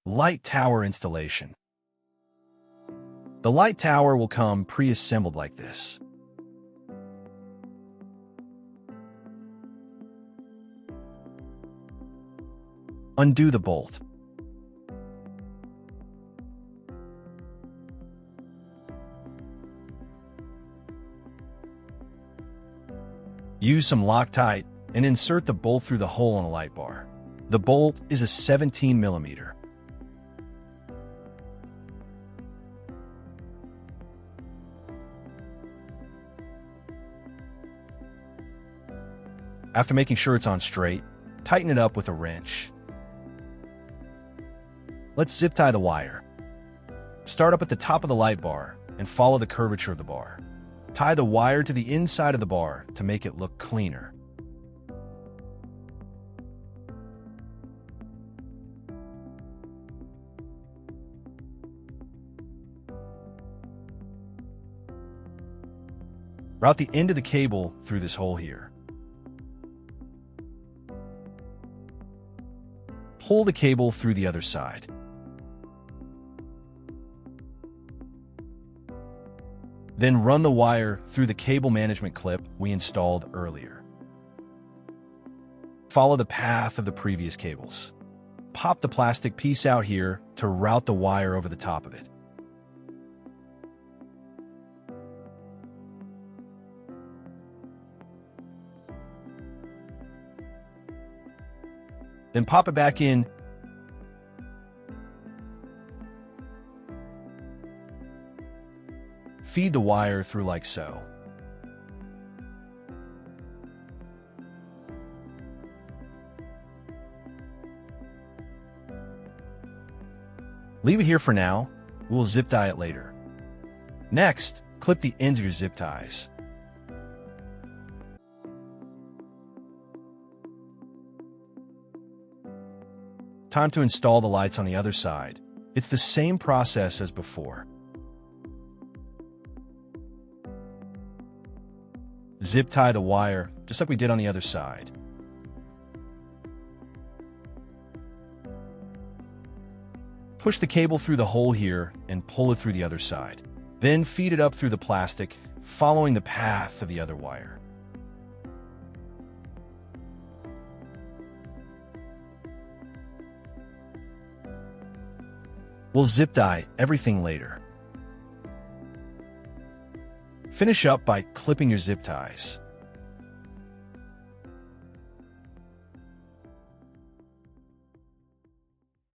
Light tower installation. The light tower will come pre-assembled like this. Undo the bolt. Use some Loctite and insert the bolt through the hole in the light bar. The bolt is a 17 millimeter. After making sure it's on straight, tighten it up with a wrench. Let's zip tie the wire. Start up at the top of the light bar and follow the curvature of the bar. Tie the wire to the inside of the bar to make it look cleaner. Route the end of the cable through this hole here. Pull the cable through the other side. Then run the wire through the cable management clip we installed earlier. Follow the path of the previous cables. Pop the plastic piece out here to route the wire over the top of it. Then pop it back in. Feed the wire through like so. Leave it here for now. We'll zip tie it later. Next, clip the ends of your zip ties. Time to install the lights on the other side. It's the same process as before. Zip tie the wire, just like we did on the other side. Push the cable through the hole here and pull it through the other side. Then feed it up through the plastic, following the path of the other wire. We'll zip tie everything later. Finish up by clipping your zip ties.